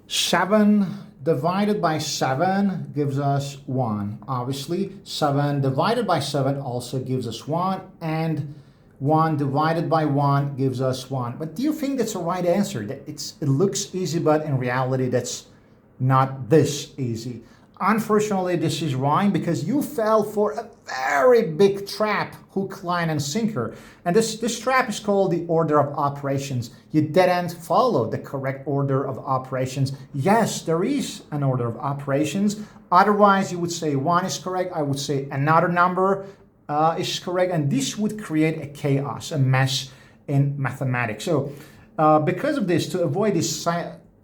7 divided by 7 gives us 1. Obviously, 7 divided by 7 also gives us 1, and 1 divided by 1 gives us 1. But do you think that's the right answer? It looks easy, but in reality, that's not this easy. Unfortunately, this is wrong because you fell for a very big trap, hook, line, and sinker. And this trap is called the order of operations. You didn't follow the correct order of operations. Yes, there is an order of operations. Otherwise, you would say 1 is correct. I would say another number is correct. And this would create a chaos, a mess in mathematics. So because of this, to avoid this,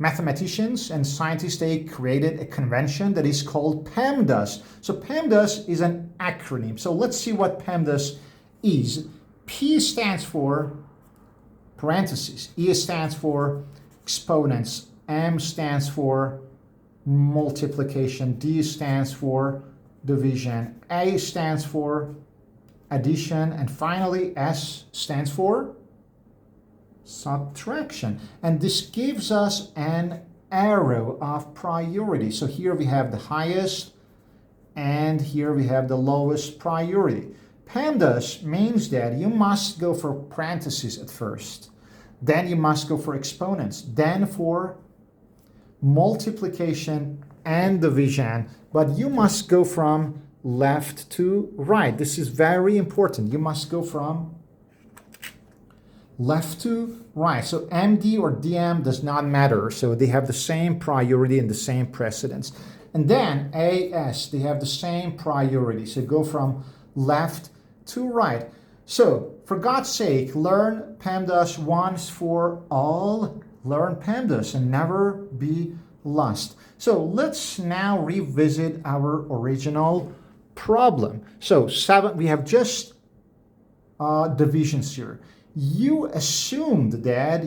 mathematicians and scientists, they created a convention that is called PEMDAS. So PEMDAS is an acronym. So let's see what PEMDAS is. P stands for parentheses. E stands for exponents. M stands for multiplication. D stands for division. A stands for addition. And finally, S stands for subtraction. And this gives us an arrow of priority. So here we have the highest and here we have the lowest priority. PEMDAS means that you must go for parentheses at first. Then you must go for exponents. Then for multiplication and division. But you must go from left to right. This is very important. You must go from left to right. So MD or DM does not matter. So they have the same priority and the same precedence. And then AS, they have the same priority. So go from left to right. So for God's sake, learn PEMDAS once for all. Learn PEMDAS and never be lost. So let's now revisit our original problem. So 7, we have just divisions here. You assumed that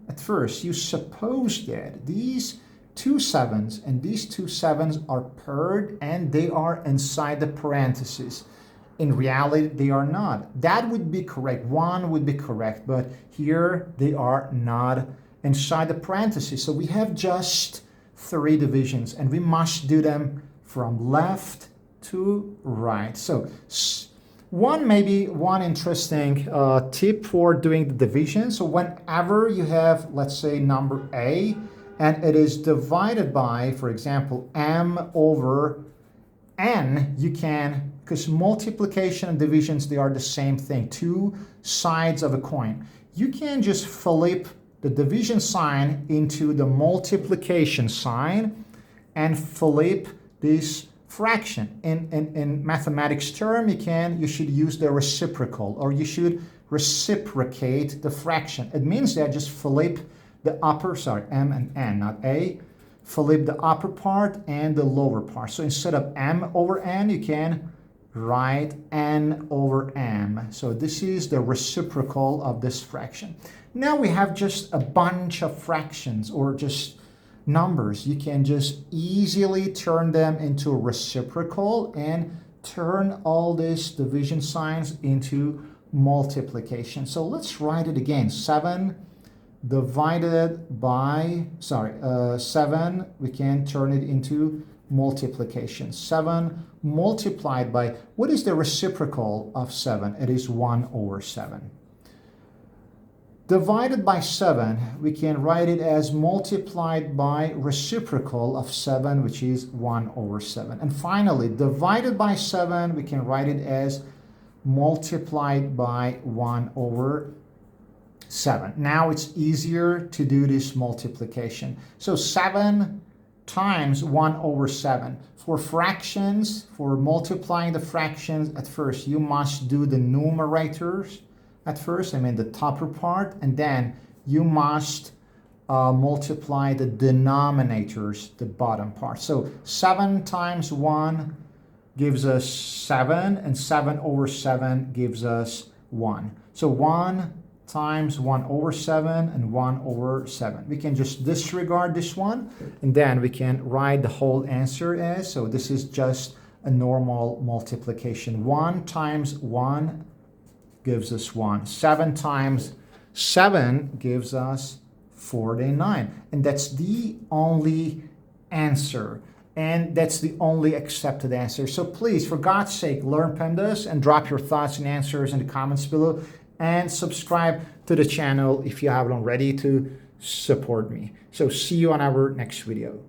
at first, you supposed that these 2 7s and these 2 7s are paired and they are inside the parentheses. In reality, they are not. That would be correct. 1 would be correct, but here they are not inside the parentheses. So we have just 3 divisions and we must do them from left to right. So maybe one interesting tip for doing the division. So whenever you have, let's say, number A, and it is divided by, for example, m over n, you can, because multiplication and divisions, they are the same thing, 2 sides of a coin. You can just flip the division sign into the multiplication sign and flip this fraction. In mathematics term, you should use the reciprocal, or you should reciprocate the fraction. It means that just flip the m and n, not a, flip the upper part and the lower part. So instead of m over n, you can write n over m. So this is the reciprocal of this fraction. Now we have just a bunch of fractions or just numbers. You can just easily turn them into reciprocal and turn all these division signs into multiplication. So let's write it again. 7 divided by, 7, we can turn it into multiplication. 7 multiplied by, what is the reciprocal of 7? It is 1 over 7. Divided by 7, we can write it as multiplied by reciprocal of 7, which is 1 over 7. And finally, divided by 7, we can write it as multiplied by 1 over 7. Now it's easier to do this multiplication. So 7 times 1 over 7. For fractions, for multiplying the fractions, at first you must do the numerators. At first, the upper part, and then you must multiply the denominators, the bottom part. So 7 times 1 gives us 7, and 7 over 7 gives us 1. So 1 times 1 over 7 and 1 over 7. We can just disregard this one, and then we can write the whole answer as, so this is just a normal multiplication. 1 times 1 gives us 1. 7 times 7 gives us 49. And that's the only answer. And that's the only accepted answer. So please, for God's sake, learn PEMDAS and drop your thoughts and answers in the comments below. And subscribe to the channel if you haven't already to support me. So see you on our next video.